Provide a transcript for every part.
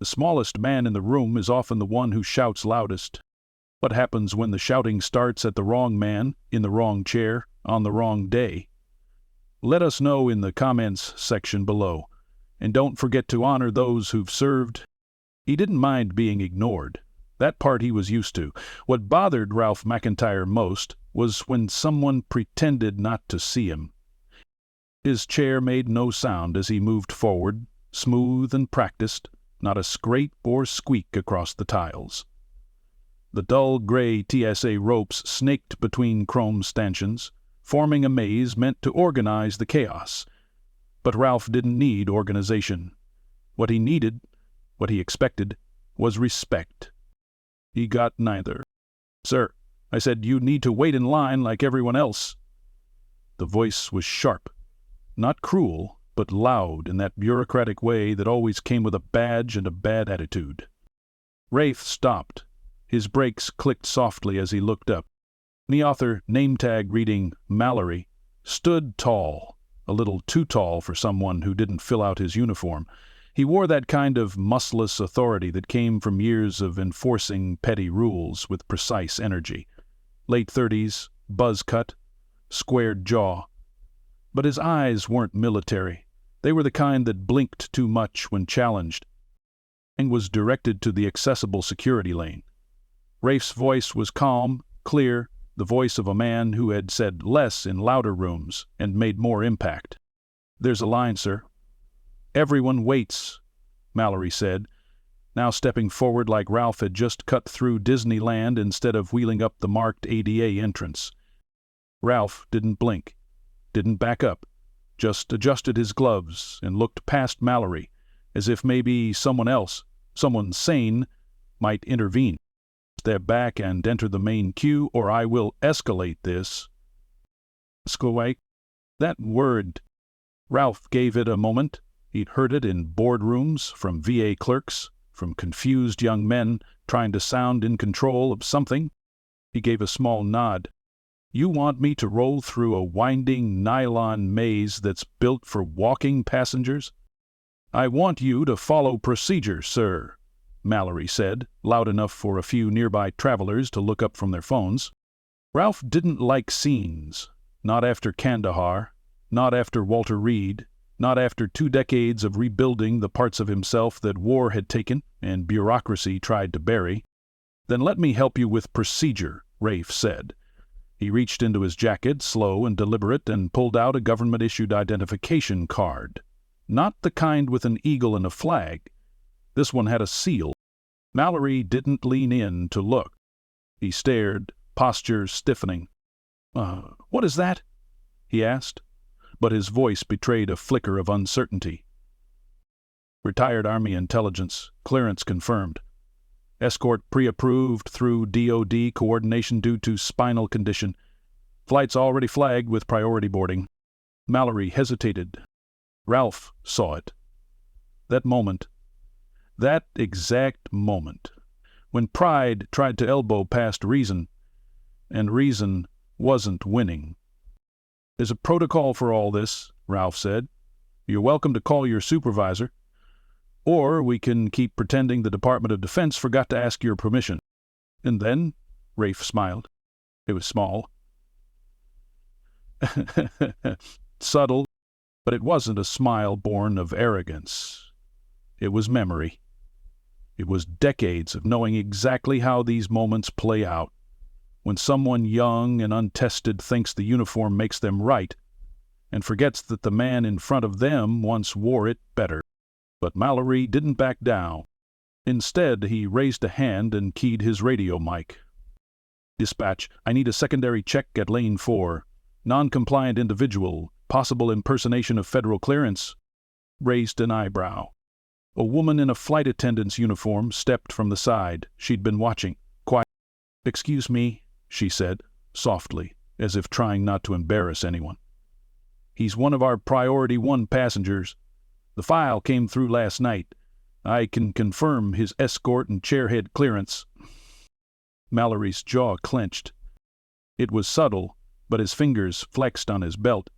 The smallest man in the room is often the one who shouts loudest. What happens when the shouting starts at the wrong man, in the wrong chair, on the wrong day? Let us know in the comments section below. And don't forget to honor those who've served. He didn't mind being ignored. That part he was used to. What bothered Ralph McIntyre most was when someone pretended not to see him. His chair made no sound as he moved forward, smooth and practiced, not a scrape or squeak across the tiles. The dull gray TSA ropes snaked between chrome stanchions, forming a maze meant to organize the chaos. But Ralph didn't need organization. What he needed, what he expected, was respect. He got neither. "Sir," I said, "you need to wait in line like everyone else." The voice was sharp. Not cruel, but loud in that bureaucratic way that always came with a badge and a bad attitude. Rafe stopped. His brakes clicked softly as he looked up. The author, name tag reading Mallory, stood tall, a little too tall for someone who didn't fill out his uniform. He wore that kind of muscless authority that came from years of enforcing petty rules with precise energy. Late 30s, buzz cut, squared jaw. But his eyes weren't military. They were the kind that blinked too much when challenged, and was directed to the accessible security lane. Rafe's voice was calm, clear, the voice of a man who had said less in louder rooms and made more impact. "There's a line, sir." "Everyone waits," Mallory said, now stepping forward like Ralph had just cut through Disneyland instead of wheeling up the marked ADA entrance. Ralph didn't blink, didn't back up, just adjusted his gloves and looked past Mallory, as if maybe someone else, someone sane, might intervene. "Step back and enter the main queue, or I will escalate this." Escalate? That word. Ralph gave it a moment. He'd heard it in boardrooms, from VA clerks, from confused young men trying to sound in control of something. He gave a small nod. "You want me to roll through a winding nylon maze that's built for walking passengers?" "I want you to follow procedure, sir," Mallory said, loud enough for a few nearby travelers to look up from their phones. Ralph didn't like scenes. Not after Kandahar, not after Walter Reed, not after 2 decades of rebuilding the parts of himself that war had taken and bureaucracy tried to bury. "Then let me help you with procedure," Rafe said. He reached into his jacket, slow and deliberate, and pulled out a government-issued identification card. Not the kind with an eagle and a flag. This one had a seal. Mallory didn't lean in to look. He stared, posture stiffening. What is that?" he asked, but his voice betrayed a flicker of uncertainty. "Retired Army Intelligence, clearance confirmed. Escort pre-approved through DOD coordination due to spinal condition. Flight's already flagged with priority boarding." Mallory hesitated. Ralph saw it. That exact moment, when pride tried to elbow past reason, and reason wasn't winning. "There's a protocol for all this," Ralph said. "You're welcome to call your supervisor. Or we can keep pretending the Department of Defense forgot to ask your permission." "And then?" Rafe smiled. It was small. Subtle, but it wasn't a smile born of arrogance. It was memory. It was decades of knowing exactly how these moments play out. When someone young and untested thinks the uniform makes them right, and forgets that the man in front of them once wore it better. But Mallory didn't back down. Instead, he raised a hand and keyed his radio mic. "Dispatch, I need a secondary check at lane 4. Non-compliant individual, possible impersonation of federal clearance." Raised an eyebrow. A woman in a flight attendant's uniform stepped from the side. She'd been watching. "Quiet." "Excuse me," she said, softly, as if trying not to embarrass anyone. "He's one of our Priority 1 passengers. The file came through last night. I can confirm his escort and chairhead clearance." Mallory's jaw clenched. It was subtle, but his fingers flexed on his belt.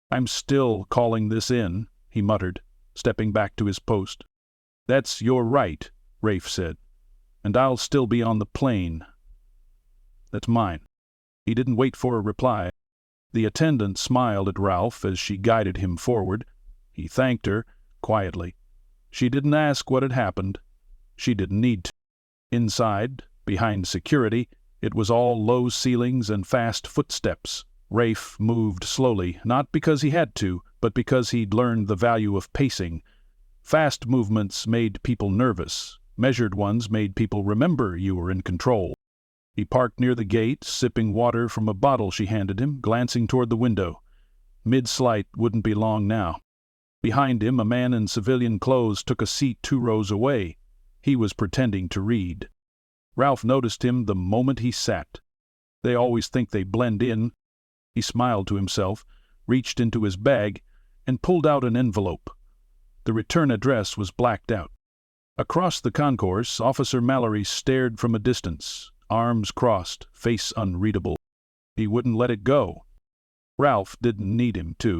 "I'm still calling this in," he muttered, stepping back to his post. "That's your right," Rafe said. "And I'll still be on the plane." "That's mine." He didn't wait for a reply. The attendant smiled at Ralph as she guided him forward. He thanked her, quietly. She didn't ask what had happened. She didn't need to. Inside, behind security, it was all low ceilings and fast footsteps. Rafe moved slowly, not because he had to, but because he'd learned the value of pacing. Fast movements made people nervous. Measured ones made people remember you were in control. He parked near the gate, sipping water from a bottle she handed him, glancing toward the window. Mid-slight wouldn't be long now. Behind him, a man in civilian clothes took a seat 2 rows away. He was pretending to read. Ralph noticed him the moment he sat. They always think they blend in. He smiled to himself, reached into his bag, and pulled out an envelope. The return address was blacked out. Across the concourse, Officer Mallory stared from a distance, arms crossed, face unreadable. He wouldn't let it go. Ralph didn't need him to.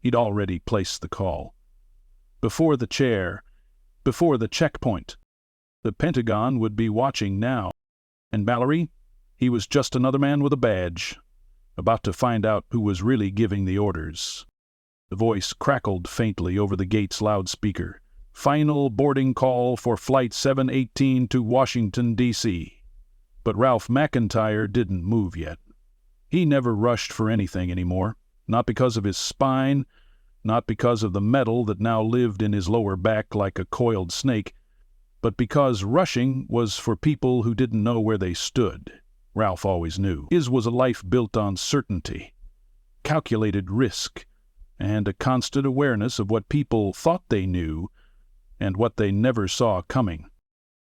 He'd already placed the call. Before the chair, before the checkpoint. The Pentagon would be watching now. And Mallory? He was just another man with a badge, about to find out who was really giving the orders. The voice crackled faintly over the gate's loudspeaker. "Final boarding call for Flight 718 to Washington, D.C." But Ralph McIntyre didn't move yet. He never rushed for anything anymore, not because of his spine, not because of the metal that now lived in his lower back like a coiled snake, but because rushing was for people who didn't know where they stood. Ralph always knew. His was a life built on certainty, calculated risk, and a constant awareness of what people thought they knew and what they never saw coming.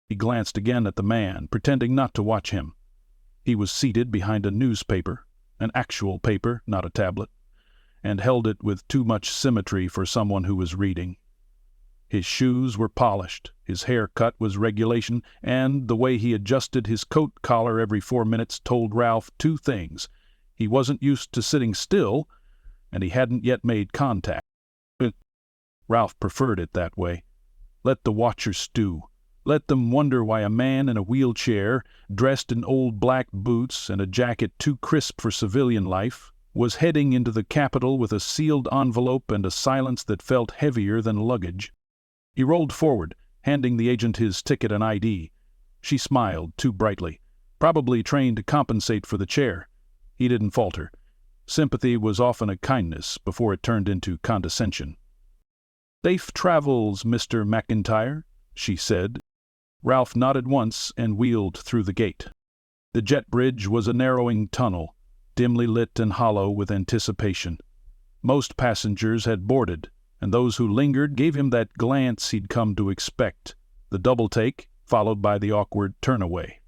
He glanced again at the man, pretending not to watch him. He was seated behind a newspaper, an actual paper, not a tablet, and held it with too much symmetry for someone who was reading. His shoes were polished, his haircut was regulation, and the way he adjusted his coat collar every 4 minutes told Ralph 2 things. He wasn't used to sitting still, and he hadn't yet made contact. Ralph preferred it that way. Let the watchers stew. Let them wonder why a man in a wheelchair, dressed in old black boots and a jacket too crisp for civilian life, was heading into the Capitol with a sealed envelope and a silence that felt heavier than luggage. He rolled forward, handing the agent his ticket and ID. She smiled too brightly, probably trained to compensate for the chair. He didn't falter. Sympathy was often a kindness before it turned into condescension. "Safe travels, Mr. McIntyre," she said. Ralph nodded once and wheeled through the gate. The jet bridge was a narrowing tunnel, dimly lit and hollow with anticipation. Most passengers had boarded, and those who lingered gave him that glance he'd come to expect, the double-take, followed by the awkward turn-away.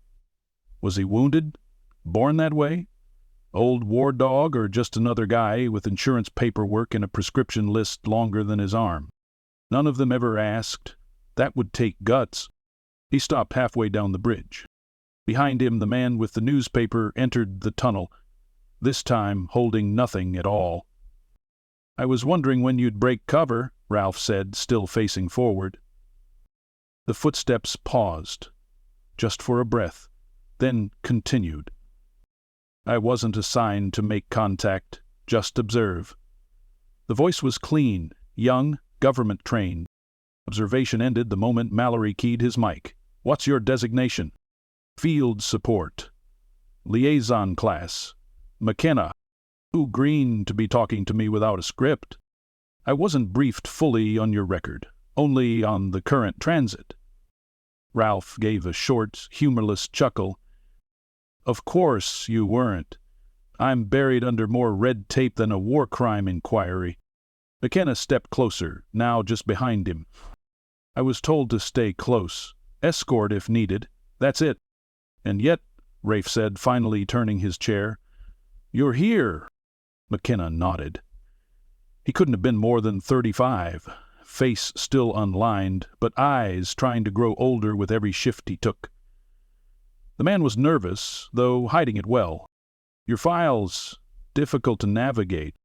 Was he wounded? Born that way? Old war dog, or just another guy with insurance paperwork and a prescription list longer than his arm? None of them ever asked. That would take guts. He stopped halfway down the bridge. Behind him, the man with the newspaper entered the tunnel, this time holding nothing at all. "I was wondering when you'd break cover," Ralph said, still facing forward. The footsteps paused, just for a breath, then continued. "I wasn't assigned to make contact, just observe." The voice was clean, young, government-trained. Observation ended the moment Mallory keyed his mic. "What's your designation?" "Field support." "Liaison class." "McKenna." "Too green to be talking to me without a script." "I wasn't briefed fully on your record, only on the current transit." Ralph gave a short, humorless chuckle. "Of course you weren't. I'm buried under more red tape than a war crime inquiry." McKenna stepped closer, now just behind him. "I was told to stay close. Escort if needed. That's it." "And yet," Rafe said, finally turning his chair, "you're here." McKenna nodded. He couldn't have been more than 35, face still unlined, but eyes trying to grow older with every shift he took. The man was nervous, though hiding it well. "Your file's difficult to navigate."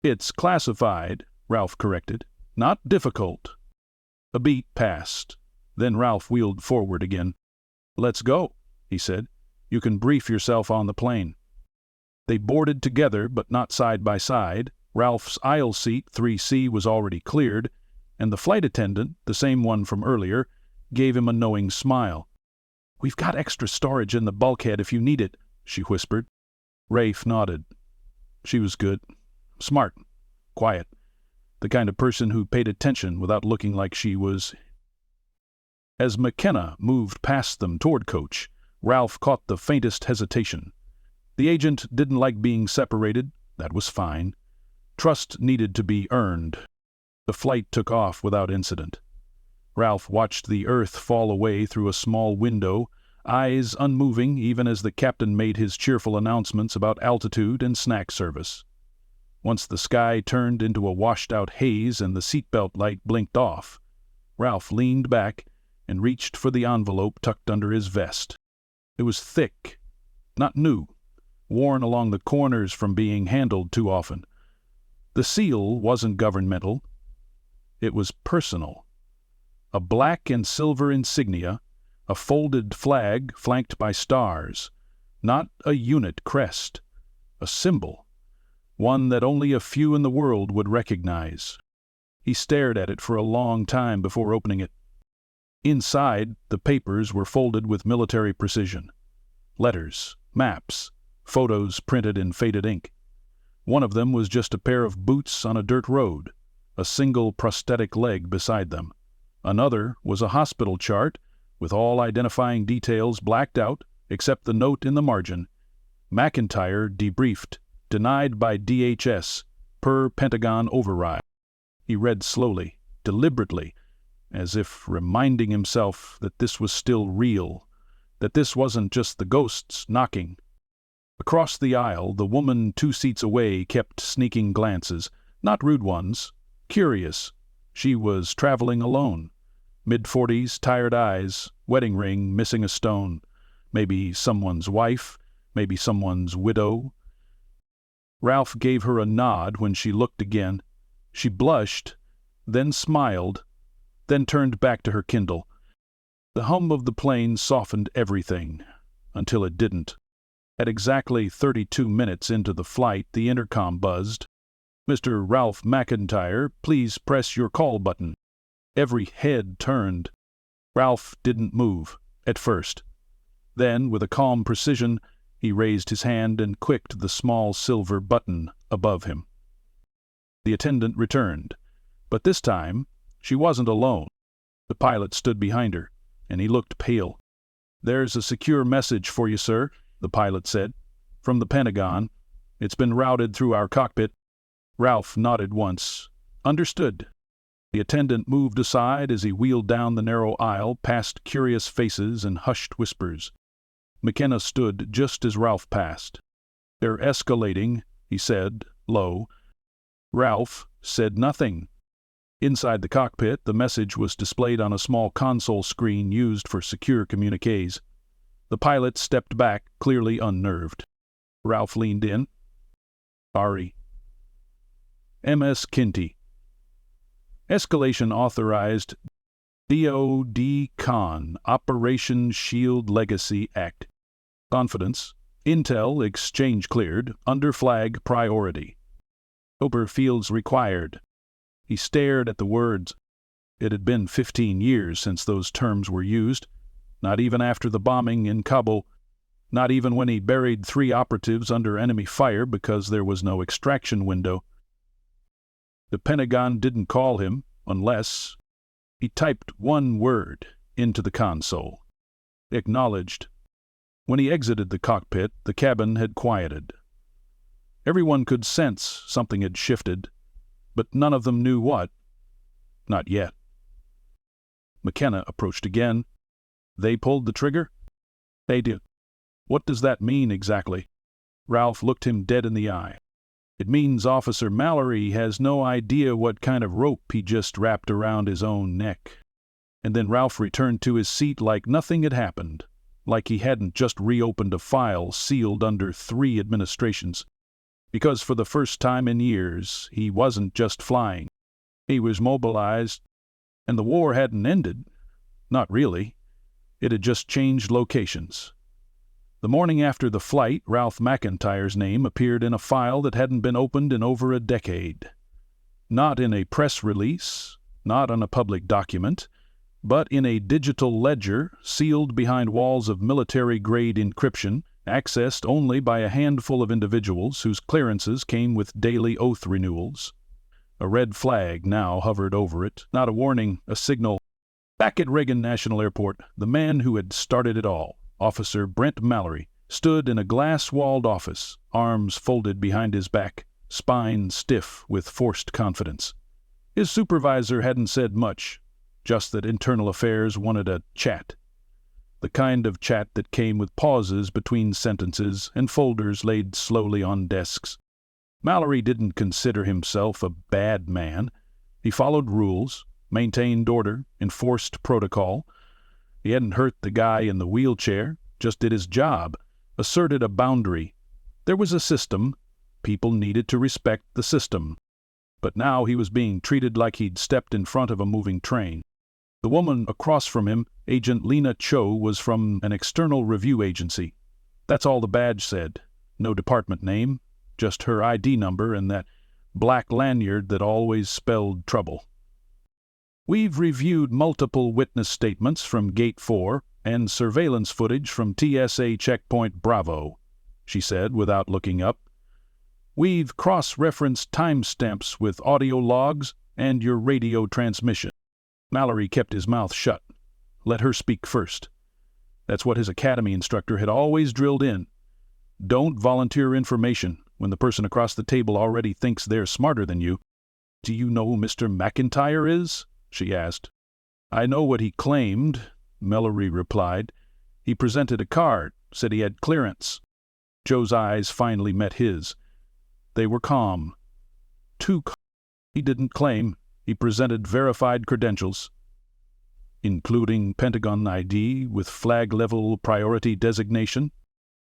"It's classified," Ralph corrected. "Not difficult." A beat passed. Then Ralph wheeled forward again. "Let's go," he said. "You can brief yourself on the plane." They boarded together, but not side by side. Ralph's aisle seat, 3C, was already cleared, and the flight attendant, the same one from earlier, gave him a knowing smile. "We've got extra storage in the bulkhead if you need it," she whispered. Rafe nodded. She was good. Smart. Quiet. The kind of person who paid attention without looking like she was. As McKenna moved past them toward Coach, Ralph caught the faintest hesitation. The agent didn't like being separated. That was fine. Trust needed to be earned. The flight took off without incident. Ralph watched the earth fall away through a small window, eyes unmoving even as the captain made his cheerful announcements about altitude and snack service. Once the sky turned into a washed-out haze and the seatbelt light blinked off, Ralph leaned back and reached for the envelope tucked under his vest. It was thick, not new, worn along the corners from being handled too often. The seal wasn't governmental. It was personal. A black and silver insignia, a folded flag flanked by stars, not a unit crest, a symbol, one that only a few in the world would recognize. He stared at it for a long time before opening it. Inside, the papers were folded with military precision. Letters, maps, photos printed in faded ink. One of them was just a pair of boots on a dirt road, a single prosthetic leg beside them. Another was a hospital chart with all identifying details blacked out except the note in the margin. McIntyre debriefed, denied by DHS, per Pentagon override. He read slowly, deliberately, as if reminding himself that this was still real, that this wasn't just the ghosts knocking. Across the aisle, the woman 2 seats away kept sneaking glances, not rude ones, curious. She was traveling alone. Mid-40s, tired eyes, wedding ring missing a stone. Maybe someone's wife, maybe someone's widow. Ralph gave her a nod when she looked again. She blushed, then smiled, then turned back to her Kindle. The hum of the plane softened everything, until it didn't. At exactly 32 minutes into the flight, the intercom buzzed. "Mr. Ralph McIntyre, please press your call button." Every head turned. Ralph didn't move, at first. Then, with a calm precision, he raised his hand and clicked the small silver button above him. The attendant returned, but this time she wasn't alone. The pilot stood behind her, and he looked pale. "There's a secure message for you, sir," the pilot said. "From the Pentagon. It's been routed through our cockpit." Ralph nodded once. Understood. The attendant moved aside as he wheeled down the narrow aisle past curious faces and hushed whispers. McKenna stood just as Ralph passed. "They're escalating," he said, low. Ralph said nothing. Inside the cockpit, the message was displayed on a small console screen used for secure communiques. The pilot stepped back, clearly unnerved. Ralph leaned in. "Ari. MS Kinty. Escalation authorized. DOD Con. Operation Shield Legacy Act. Confidence. Intel exchange cleared. Under flag priority. Ober fields required." He stared at the words. It had been 15 years since those terms were used. Not even after the bombing in Kabul. Not even when he buried 3 operatives under enemy fire because there was no extraction window. The Pentagon didn't call him, unless... He typed one word into the console. Acknowledged. When he exited the cockpit, the cabin had quieted. Everyone could sense something had shifted, but none of them knew what. Not yet. McKenna approached again. "They pulled the trigger?" "They did." "What does that mean exactly?" Ralph looked him dead in the eye. "It means Officer Mallory has no idea what kind of rope he just wrapped around his own neck." And then Ralph returned to his seat like nothing had happened, like he hadn't just reopened a file sealed under 3 administrations. Because for the first time in years, he wasn't just flying. He was mobilized, and the war hadn't ended. Not really. It had just changed locations. The morning after the flight, Ralph McIntyre's name appeared in a file that hadn't been opened in over a decade. Not in a press release, not on a public document, but in a digital ledger sealed behind walls of military-grade encryption, accessed only by a handful of individuals whose clearances came with daily oath renewals. A red flag now hovered over it, not a warning, a signal. Back at Reagan National Airport, the man who had started it all, Officer Brent Mallory, stood in a glass-walled office, arms folded behind his back, spine stiff with forced confidence. His supervisor hadn't said much, just that Internal Affairs wanted a chat. The kind of chat that came with pauses between sentences and folders laid slowly on desks. Mallory didn't consider himself a bad man. He followed rules, maintained order, enforced protocol. He hadn't hurt the guy in the wheelchair, just did his job, asserted a boundary. There was a system. People needed to respect the system. But now he was being treated like he'd stepped in front of a moving train. The woman across from him, Agent Lena Cho, was from an external review agency. That's all the badge said. No department name, just her ID number and that black lanyard that always spelled trouble. "We've reviewed multiple witness statements from Gate 4 and surveillance footage from TSA Checkpoint Bravo," she said without looking up. "We've cross-referenced timestamps with audio logs and your radio transmission." Mallory kept his mouth shut. Let her speak first. That's what his academy instructor had always drilled in. Don't volunteer information when the person across the table already thinks they're smarter than you. "Do you know who Mr. McIntyre is?" she asked. "I know what he claimed," Mallory replied. "He presented a card, said he had clearance." Joe's eyes finally met his. They were calm. Too calm. He didn't claim. He presented verified credentials, including Pentagon ID with flag-level priority designation.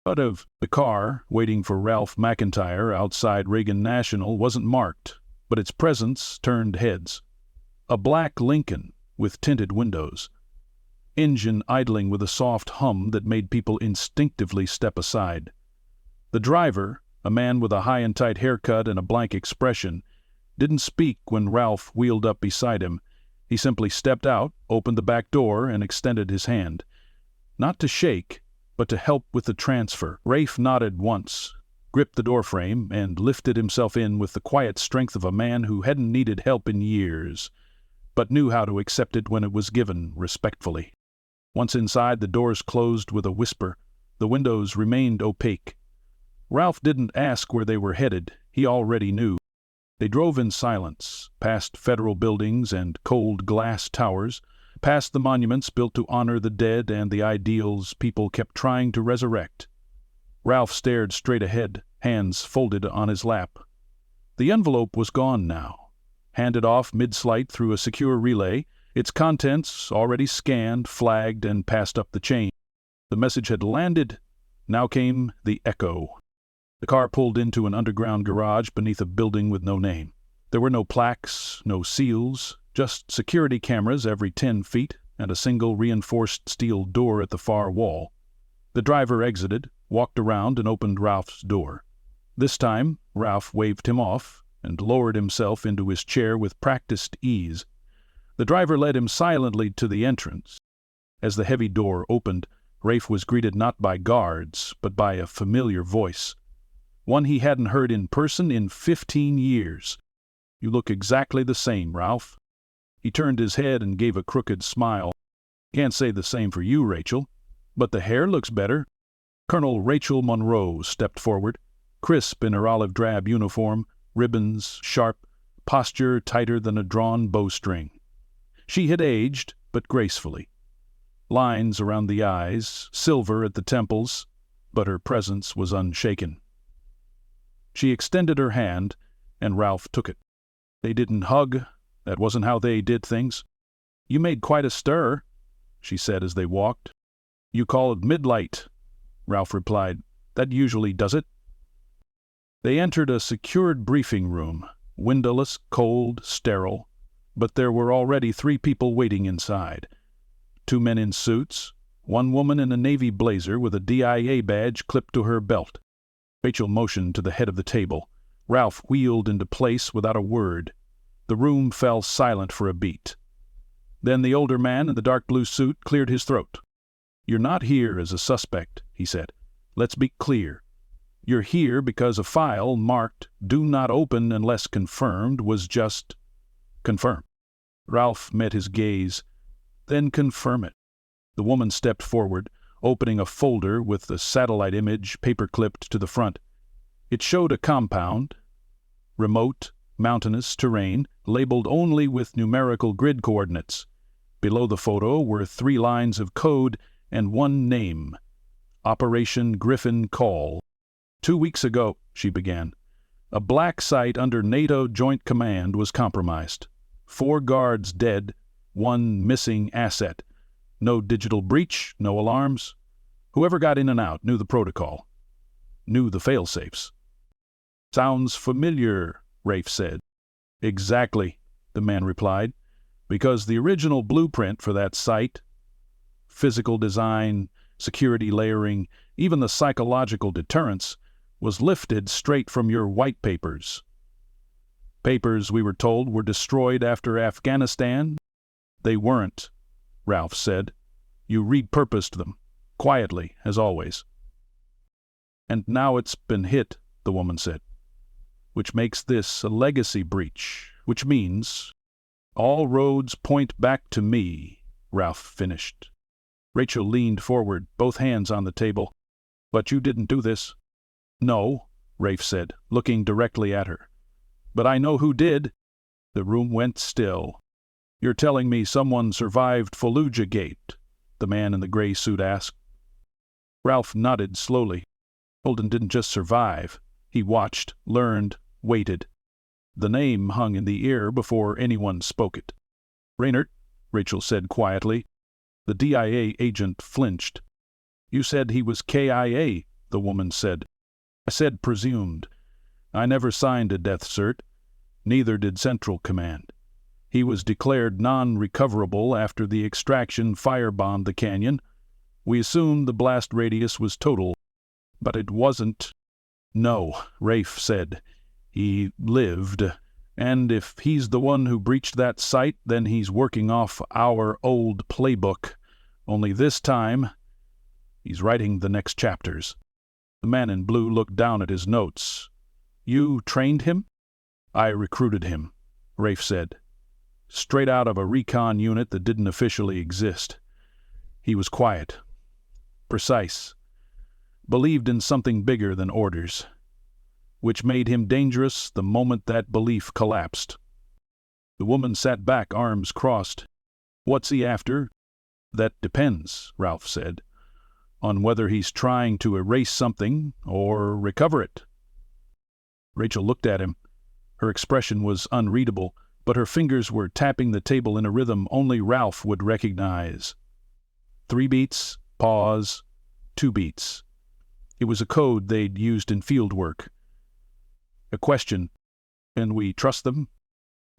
But of the car waiting for Ralph McIntyre outside Reagan National wasn't marked, but its presence turned heads. A black Lincoln with tinted windows. Engine idling with a soft hum that made people instinctively step aside. The driver, a man with a high and tight haircut and a blank expression, didn't speak when Ralph wheeled up beside him. He simply stepped out, opened the back door, and extended his hand. Not to shake, but to help with the transfer. Rafe nodded once, gripped the doorframe, and lifted himself in with the quiet strength of a man who hadn't needed help in years, but knew how to accept it when it was given respectfully. Once inside, the doors closed with a whisper. The windows remained opaque. Ralph didn't ask where they were headed. He already knew. They drove in silence, past federal buildings and cold glass towers, past the monuments built to honor the dead and the ideals people kept trying to resurrect. Ralph stared straight ahead, hands folded on his lap. The envelope was gone now. Handed off mid-flight through a secure relay, its contents already scanned, flagged, and passed up the chain. The message had landed. Now came the echo. The car pulled into an underground garage beneath a building with no name. There were no plaques, no seals, just security cameras every 10 feet and a single reinforced steel door at the far wall. The driver exited, walked around, and opened Ralph's door. This time, Ralph waved him off and lowered himself into his chair with practiced ease. The driver led him silently to the entrance. As the heavy door opened, Rafe was greeted not by guards, but by a familiar voice. One he hadn't heard in person in 15 years. "You look exactly the same, Ralph." He turned his head and gave a crooked smile. "Can't say the same for you, Rachel. But the hair looks better." Colonel Rachel Monroe stepped forward, crisp in her olive-drab uniform, ribbons sharp, posture tighter than a drawn bowstring. She had aged, but gracefully. Lines around the eyes, silver at the temples, but her presence was unshaken. She extended her hand, and Ralph took it. They didn't hug. That wasn't how they did things. "You made quite a stir," she said as they walked. "You call it midlight," Ralph replied. "That usually does it." They entered a secured briefing room, windowless, cold, sterile, but there were already 3 people waiting inside. 2 men in suits, 1 woman in a navy blazer with a DIA badge clipped to her belt. Rachel motioned to the head of the table. Ralph wheeled into place without a word. The room fell silent for a beat. Then the older man in the dark blue suit cleared his throat. "You're not here as a suspect," he said. "Let's be clear. You're here because a file marked 'Do not open unless confirmed' was just confirmed." Ralph met his gaze. "Then confirm it." The woman stepped forward, opening a folder with the satellite image paper-clipped to the front. It showed a compound, remote, mountainous terrain, labeled only with numerical grid coordinates. Below the photo were 3 lines of code and 1 name: Operation Griffin Call. "2 weeks ago," she began, "a black site under NATO Joint Command was compromised. 4 guards dead, 1 missing asset. No digital breach, no alarms. Whoever got in and out knew the protocol, knew the fail-safes." "Sounds familiar," Rafe said. "Exactly," the man replied, "because the original blueprint for that site, physical design, security layering, even the psychological deterrence, was lifted straight from your white papers." "Papers, we were told, were destroyed after Afghanistan?" "They weren't," Ralph said. "You repurposed them, quietly, as always." "And now it's been hit," the woman said. "Which makes this a legacy breach, which means all roads point back to me," Ralph finished. Rachel leaned forward, both hands on the table. "But you didn't do this." "No," Rafe said, looking directly at her. "But I know who did." The room went still. "You're telling me someone survived Fallujah Gate?" the man in the gray suit asked. Ralph nodded slowly. Holden didn't just survive. He watched, learned, waited. The name hung in the air before anyone spoke it. "Raynert," Rachel said quietly. The DIA agent flinched. "You said he was KIA," the woman said. "I said presumed. I never signed a death cert. Neither did Central Command. He was declared non-recoverable after the extraction firebombed the canyon. We assumed the blast radius was total, but it wasn't." "No," Rafe said. "He lived. And if he's the one who breached that site, then he's working off our old playbook. Only this time, he's writing the next chapters." The man in blue looked down at his notes. "You trained him?" "I recruited him," Rafe said. "Straight out of a recon unit that didn't officially exist. He was quiet, precise, believed in something bigger than orders, which made him dangerous the moment that belief collapsed." The woman sat back, arms crossed. "What's he after?" "That depends," Ralph said, "on whether he's trying to erase something or recover it." Rachel looked at him. Her expression was unreadable, but her fingers were tapping the table in a rhythm only Ralph would recognize. 3 beats, pause, 2 beats. It was a code they'd used in field work. A question: "Can we trust them?"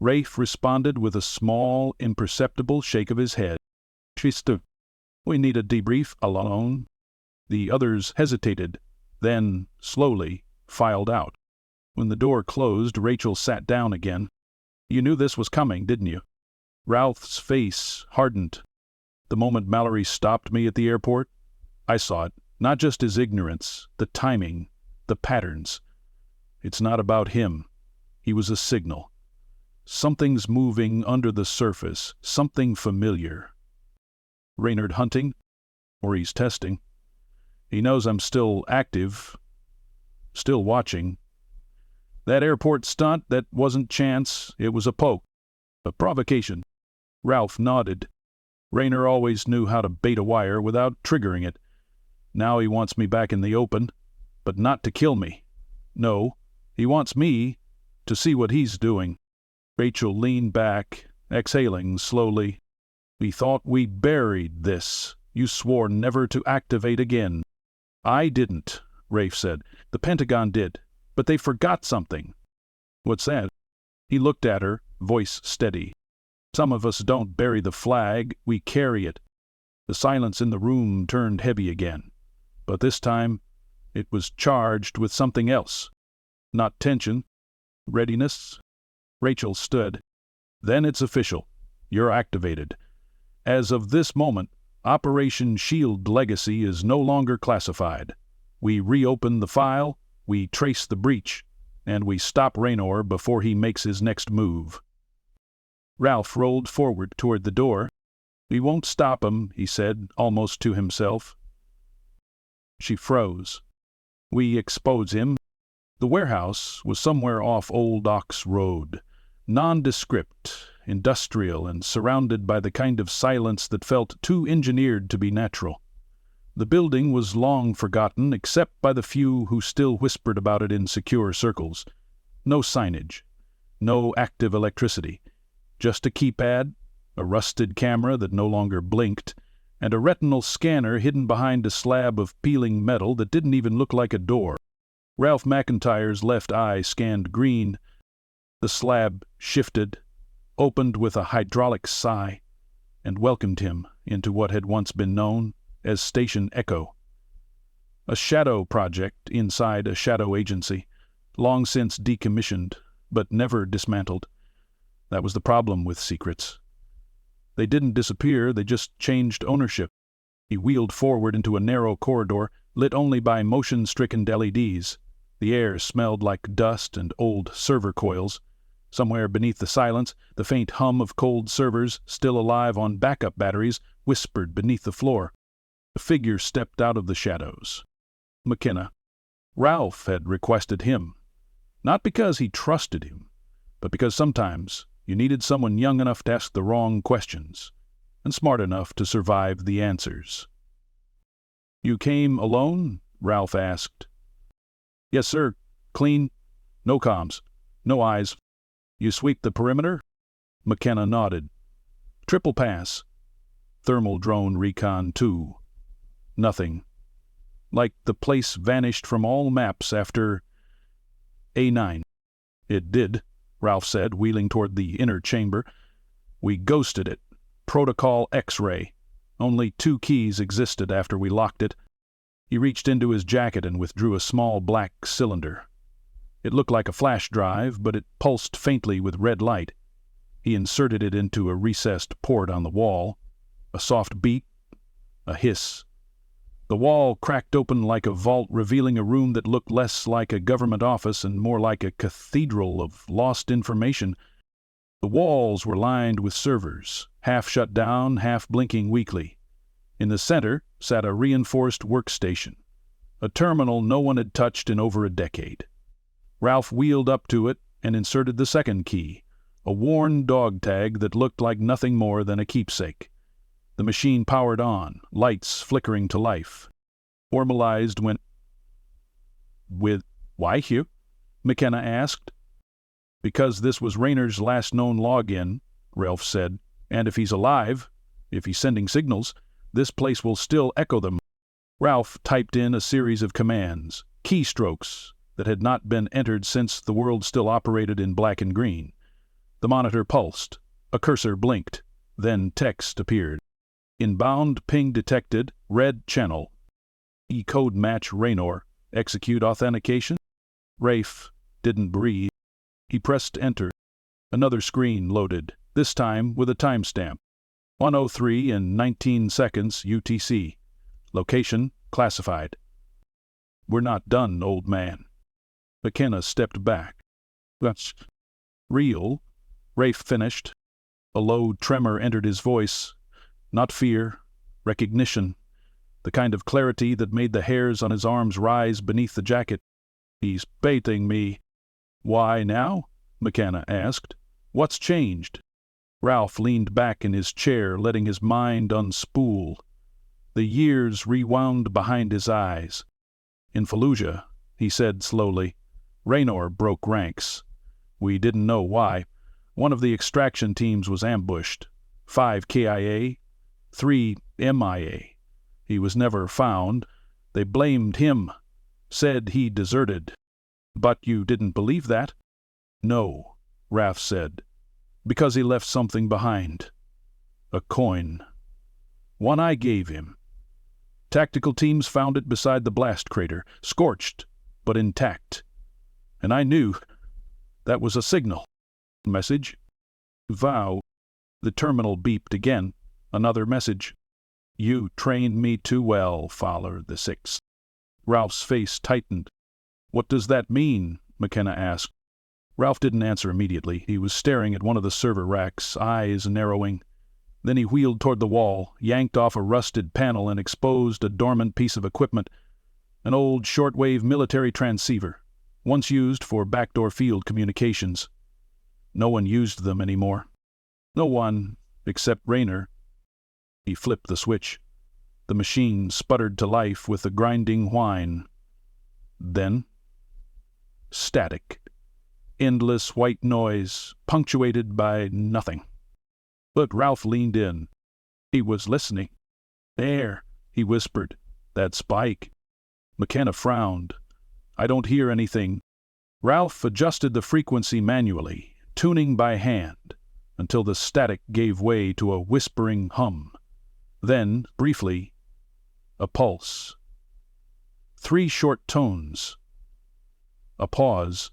Rafe responded with a small, imperceptible shake of his head. "We need a debrief alone." The others hesitated, then, slowly, filed out. When the door closed, Rachel sat down again. "You knew this was coming, didn't you?" Ralph's face hardened. "The moment Mallory stopped me at the airport, I saw it. Not just his ignorance, the timing, the patterns. It's not about him. He was a signal. Something's moving under the surface, something familiar. Raynard hunting? Or he's testing. He knows I'm still active, still watching. That airport stunt, that wasn't chance, it was a poke, a provocation." Ralph nodded. "Rayner always knew how to bait a wire without triggering it. Now he wants me back in the open, but not to kill me. No, he wants me to see what he's doing." Rachel leaned back, exhaling slowly. "We thought we buried this. You swore never to activate again." "I didn't," Rafe said. "The Pentagon did, but they forgot something." "What's that?" He looked at her, voice steady. "Some of us don't bury the flag, we carry it. The silence in the room turned heavy again, but this time it was charged with something else. Not tension, readiness. Rachel stood. Then it's official. You're activated. As of this moment, Operation Shield Legacy is no longer classified. We reopen the file, we trace the breach, and we stop Raynor before he makes his next move. Ralph rolled forward toward the door. We won't stop him, he said, almost to himself. She froze. We expose him. The warehouse was somewhere off Old Ox Road, nondescript, industrial, and surrounded by the kind of silence that felt too engineered to be natural. The building was long forgotten, except by the few who still whispered about it in secure circles. No signage, no active electricity, just a keypad, a rusted camera that no longer blinked, and a retinal scanner hidden behind a slab of peeling metal that didn't even look like a door. Ralph McIntyre's left eye scanned green. The slab shifted, opened with a hydraulic sigh, and welcomed him into what had once been known as Station Echo. A shadow project inside a shadow agency, long since decommissioned, but never dismantled. That was the problem with secrets. They didn't disappear, they just changed ownership. He wheeled forward into a narrow corridor, lit only by motion-stricken LEDs. The air smelled like dust and old server coils. Somewhere beneath the silence, the faint hum of cold servers, still alive on backup batteries, whispered beneath the floor. A figure stepped out of the shadows. McKenna. Ralph had requested him. Not because he trusted him, but because sometimes you needed someone young enough to ask the wrong questions, and smart enough to survive the answers. "You came alone?" Ralph asked. "Yes, sir. Clean. No comms. No eyes. You sweep the perimeter?" McKenna nodded. "Triple pass. Thermal drone recon 2. Nothing. Like the place vanished from all maps after A9. "It did," Ralph said, wheeling toward the inner chamber. "We ghosted it. Protocol X-ray. Only 2 keys existed after we locked it." He reached into his jacket and withdrew a small black cylinder. It looked like a flash drive, but it pulsed faintly with red light. He inserted it into a recessed port on the wall. A soft beat. A hiss. The wall cracked open like a vault, revealing a room that looked less like a government office and more like a cathedral of lost information. The walls were lined with servers, half shut down, half blinking weakly. In the center sat a reinforced workstation, a terminal no one had touched in over a decade. Ralph wheeled up to it and inserted the second key, a worn dog tag that looked like nothing more than a keepsake. The machine powered on, lights flickering to life. Formalized when... "With why, Hugh?" McKenna asked. "Because this was Raynor's last known login," Ralph said. "And if he's alive, if he's sending signals, this place will still echo them." Ralph typed in a series of commands, keystrokes that had not been entered since the world still operated in black and green. The monitor pulsed. A cursor blinked. Then text appeared. "Inbound ping detected. Red channel. E-code match Raynor. Execute authentication." Rafe didn't breathe. He pressed enter. Another screen loaded, this time with a timestamp. 1:03 and 19 seconds UTC. Location classified. "We're not done, old man." McKenna stepped back. "That's real," Rafe finished. A low tremor entered his voice. Not fear, recognition, the kind of clarity that made the hairs on his arms rise beneath the jacket. "He's baiting me." "Why now?" McKenna asked. "What's changed?" Ralph leaned back in his chair, letting his mind unspool. The years rewound behind his eyes. "In Fallujah," he said slowly, "Raynor broke ranks. We didn't know why. One of the extraction teams was ambushed. 5 KIA, 3 MIA. He was never found. They blamed him, said he deserted." "But you didn't believe that?" "No," Ralph said, "because he left something behind. A coin." One I gave him. Tactical teams found it beside the blast crater, scorched, but intact. And I knew that was a signal. Message. Vow. The terminal beeped again. Another message. You trained me too well, Fowler the Sixth. Ralph's face tightened. What does that mean? McKenna asked. Ralph didn't answer immediately. He was staring at one of the server racks, eyes narrowing. Then he wheeled toward the wall, yanked off a rusted panel and exposed a dormant piece of equipment, an old shortwave military transceiver, once used for backdoor field communications. No one used them anymore. No one, except Rayner. He flipped the switch. The machine sputtered to life with a grinding whine. Then, static. Endless white noise, punctuated by nothing. But Ralph leaned in. He was listening. There, he whispered. That spike. McKenna frowned. I don't hear anything. Ralph adjusted the frequency manually, tuning by hand, until the static gave way to a whispering hum. Then, briefly, a pulse. 3 short tones. A pause.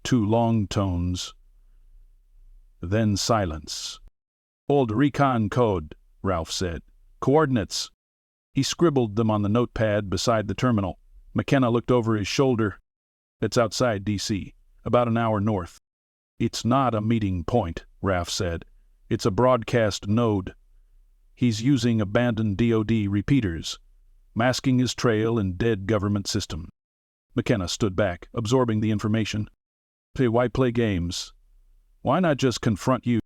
2 long tones. Then silence. Old recon code, Ralph said. Coordinates. He scribbled them on the notepad beside the terminal. McKenna looked over his shoulder. It's outside D.C., about an hour north. It's not a meeting point, Ralph said. It's a broadcast node. He's using abandoned DoD repeaters, masking his trail in dead government system. McKenna stood back, absorbing the information. Why play games? Why not just confront you?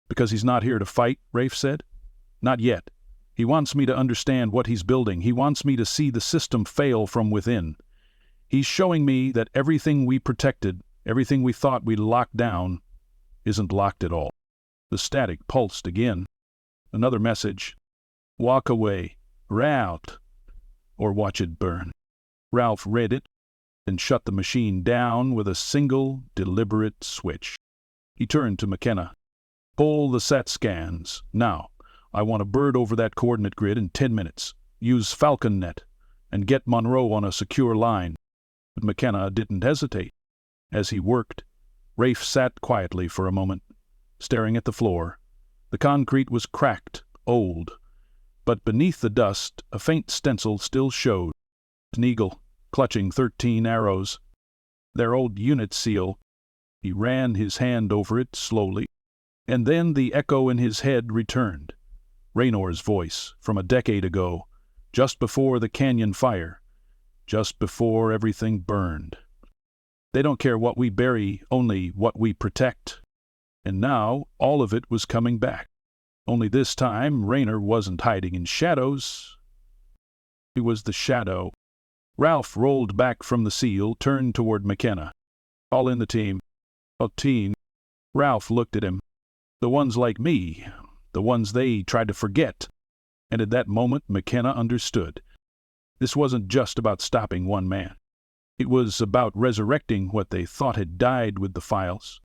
Because he's not here to fight, Rafe said. Not yet. He wants me to understand what he's building. He wants me to see the system fail from within. He's showing me that everything we protected, everything we thought we'd locked down, isn't locked at all. The static pulsed again. Another message. Walk away. Route. Or watch it burn. Ralph read it and shut the machine down with a single, deliberate switch. He turned to McKenna. Pull the SAT scans. Now, I want a bird over that coordinate grid in 10 minutes. Use FalconNet and get Monroe on a secure line. But McKenna didn't hesitate. As he worked, Rafe sat quietly for a moment, staring at the floor. The concrete was cracked, old, but beneath the dust a faint stencil still showed. An eagle, clutching 13 arrows. Their old unit seal. He ran his hand over it slowly, and then the echo in his head returned. Raynor's voice, from a decade ago, just before the canyon fire, just before everything burned. They don't care what we bury, only what we protect. And now all of it was coming back. Only this time Raynor wasn't hiding in shadows. He was the shadow. Ralph rolled back from the seal, turned toward McKenna. All in the team. A team. Ralph looked at him. The ones like me. The ones they tried to forget. And at that moment McKenna understood. This wasn't just about stopping one man. It was about resurrecting what they thought had died with the files.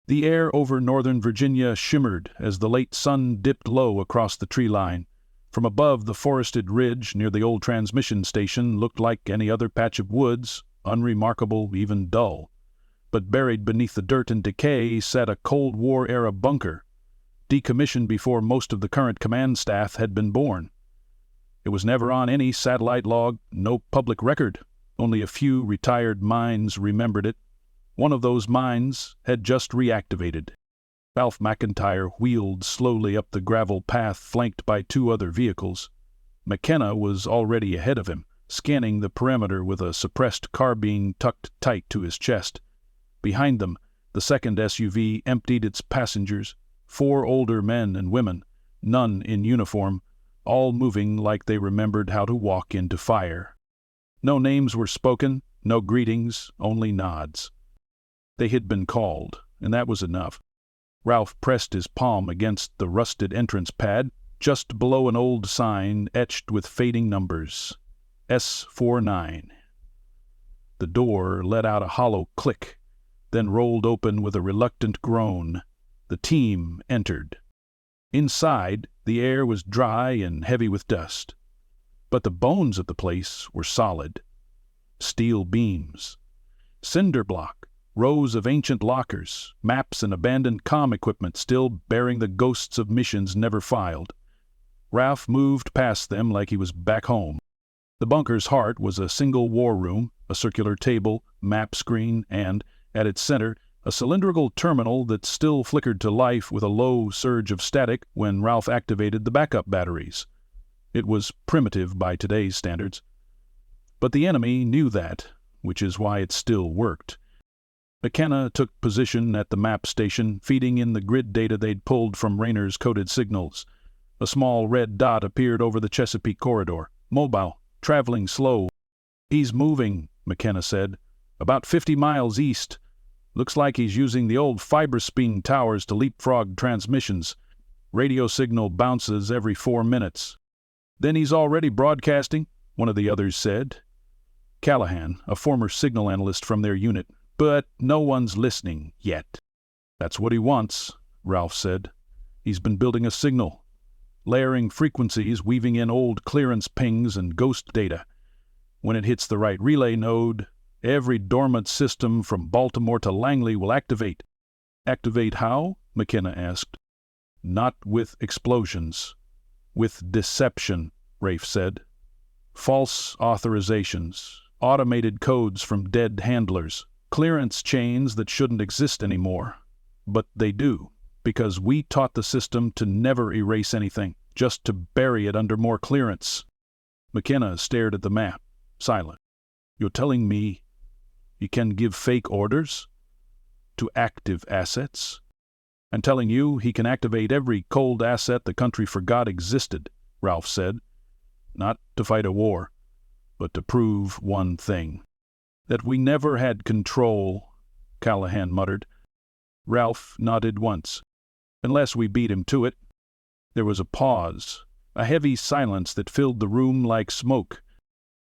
The air over northern Virginia shimmered as the late sun dipped low across the tree line. From above, the forested ridge near the old transmission station looked like any other patch of woods, unremarkable, even dull. But buried beneath the dirt and decay sat a Cold War-era bunker, decommissioned before most of the current command staff had been born. It was never on any satellite log, no public record. Only a few retired mines remembered it. One of those mines had just reactivated. Ralph McIntyre wheeled slowly up the gravel path flanked by 2 other vehicles. McKenna was already ahead of him, scanning the perimeter with a suppressed carbine tucked tight to his chest. Behind them, the second SUV emptied its passengers, 4 older men and women, none in uniform, all moving like they remembered how to walk into fire. No names were spoken, no greetings, only nods. They had been called, and that was enough. Ralph pressed his palm against the rusted entrance pad, just below an old sign etched with fading numbers. S49. The door let out a hollow click, then rolled open with a reluctant groan. The team entered. Inside, the air was dry and heavy with dust. But the bones of the place were solid. Steel beams, cinder block, rows of ancient lockers, maps and abandoned comm equipment still bearing the ghosts of missions never filed. Ralph moved past them like he was back home. The bunker's heart was a single war room, a circular table, map screen, and, at its center, a cylindrical terminal that still flickered to life with a low surge of static when Ralph activated the backup batteries. It was primitive by today's standards. But the enemy knew that, which is why it still worked. McKenna took position at the map station, feeding in the grid data they'd pulled from Rayner's coded signals. A small red dot appeared over the Chesapeake corridor. Mobile, traveling slow. "He's moving," McKenna said. "About 50 miles east. Looks like he's using the old fiber-spin towers to leapfrog transmissions. Radio signal bounces every 4 minutes." "Then he's already broadcasting," one of the others said. Callahan, a former signal analyst from their unit. "But no one's listening yet." "That's what he wants," Ralph said. "He's been building a signal, layering frequencies, weaving in old clearance pings and ghost data. When it hits the right relay node, every dormant system from Baltimore to Langley will activate." "Activate how?" McKenna asked. "Not with explosions. With deception," Rafe said. "False authorizations, automated codes from dead handlers, clearance chains that shouldn't exist anymore. But they do, because we taught the system to never erase anything, just to bury it under more clearance." McKenna stared at the map, silent. "You're telling me he can give fake orders to active assets?" "I'm telling you he can activate every cold asset the country forgot existed," Ralph said. "Not to fight a war, but to prove one thing. That we never had control," Callahan muttered. Ralph nodded once. "Unless we beat him to it." There was a pause, a heavy silence that filled the room like smoke.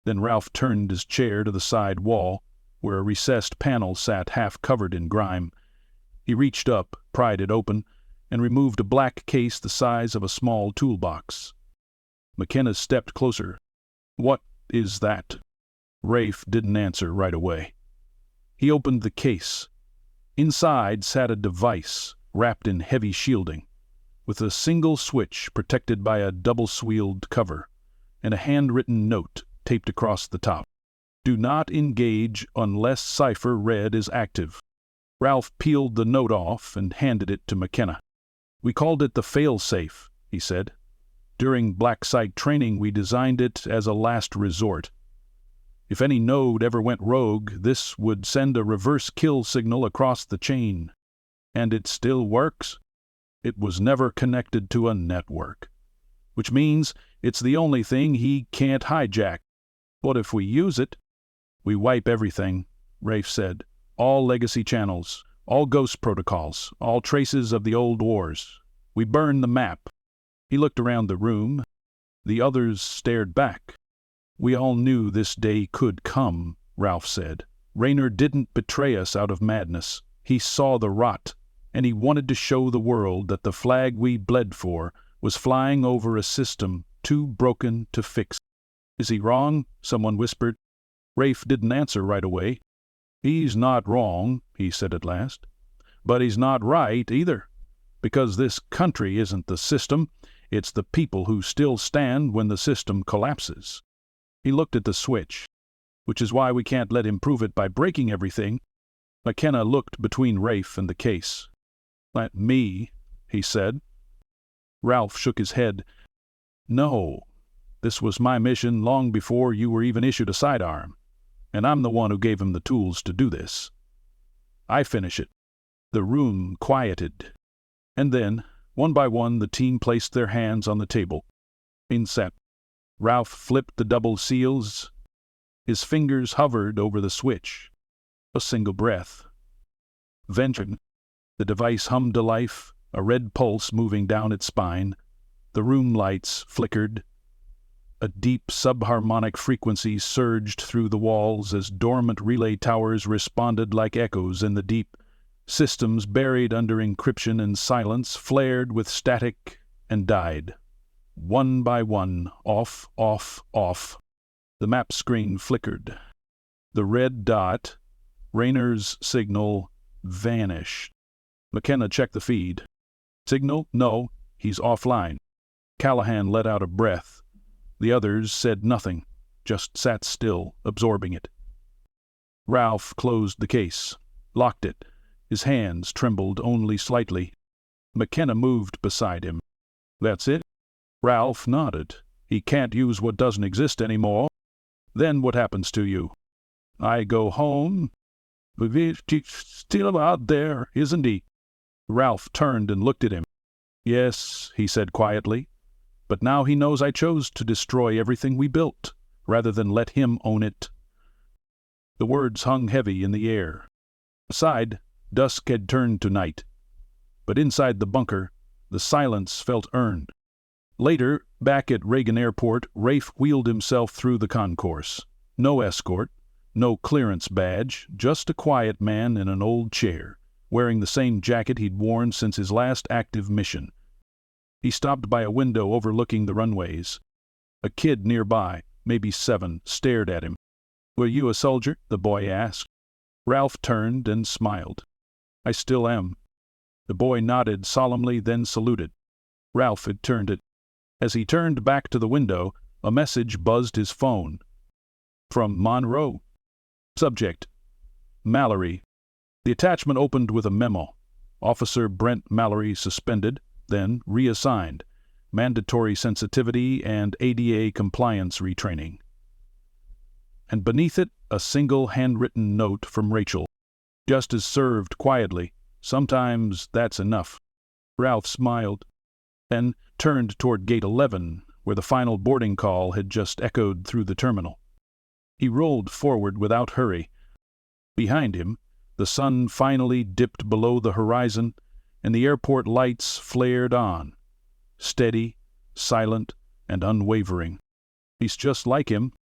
Then Ralph turned his chair to the side wall, where a recessed panel sat half-covered in grime. He reached up, pried it open, and removed a black case the size of a small toolbox. McKenna stepped closer. "What is that?" Rafe didn't answer right away. He opened the case. Inside sat a device, wrapped in heavy shielding, with a single switch protected by a double-swieled cover, and a handwritten note taped across the top. "Do not engage unless cipher red is active." Ralph peeled the note off and handed it to McKenna. "We called it the fail-safe," he said. "During Black Site training we designed it as a last resort. If any node ever went rogue, this would send a reverse kill signal across the chain. And it still works. It was never connected to a network. Which means it's the only thing he can't hijack. What if we use it?" "We wipe everything," Rafe said. "All legacy channels, all ghost protocols, all traces of the old wars. We burn the map." He looked around the room. The others stared back. "We all knew this day could come," Ralph said. "Rayner didn't betray us out of madness. He saw the rot, and he wanted to show the world that the flag we bled for was flying over a system too broken to fix." "Is he wrong?" someone whispered. Rafe didn't answer right away. "He's not wrong," he said at last. "But he's not right either. Because this country isn't the system, it's the people who still stand when the system collapses." He looked at the switch. "Which is why we can't let him prove it by breaking everything." McKenna looked between Rafe and the case. "Let me," he said. Ralph shook his head. "No. This was my mission long before you were even issued a sidearm. And I'm the one who gave him the tools to do this. I finish it." The room quieted. And then, one by one, the team placed their hands on the table. In sat. Ralph flipped the double seals. His fingers hovered over the switch. A single breath. Ventured. The device hummed to life, a red pulse moving down its spine. The room lights flickered. A deep subharmonic frequency surged through the walls as dormant relay towers responded like echoes in the deep. Systems buried under encryption and silence flared with static, and died. One by one, off, off, off. The map screen flickered. The red dot, Rayner's signal, vanished. McKenna checked the feed. Signal? No, he's offline. Callahan let out a breath. The others said nothing, just sat still, absorbing it. Ralph closed the case, locked it. His hands trembled only slightly. McKenna moved beside him. That's it? Ralph nodded. He can't use what doesn't exist anymore. Then what happens to you? I go home. He's still out there, isn't he? Ralph turned and looked at him. Yes, he said quietly. But now he knows I chose to destroy everything we built, rather than let him own it. The words hung heavy in the air. Outside, dusk had turned to night. But inside the bunker, the silence felt earned. Later, back at Reagan Airport, Rafe wheeled himself through the concourse. No escort, no clearance badge, just a quiet man in an old chair, wearing the same jacket he'd worn since his last active mission. He stopped by a window overlooking the runways. A kid nearby, maybe 7, stared at him. Were you a soldier? The boy asked. Ralph turned and smiled. I still am. The boy nodded solemnly, then saluted. Ralph had turned it. As he turned back to the window, a message buzzed his phone. From Monroe. Subject: Mallory. The attachment opened with a memo. Officer Brent Mallory suspended, then reassigned. Mandatory sensitivity and ADA compliance retraining. And beneath it, a single handwritten note from Rachel. Just as served quietly. Sometimes that's enough. Ralph smiled, then turned toward Gate 11, where the final boarding call had just echoed through the terminal. He rolled forward without hurry. Behind him, the sun finally dipped below the horizon, and the airport lights flared on, steady, silent, and unwavering. He's just like him,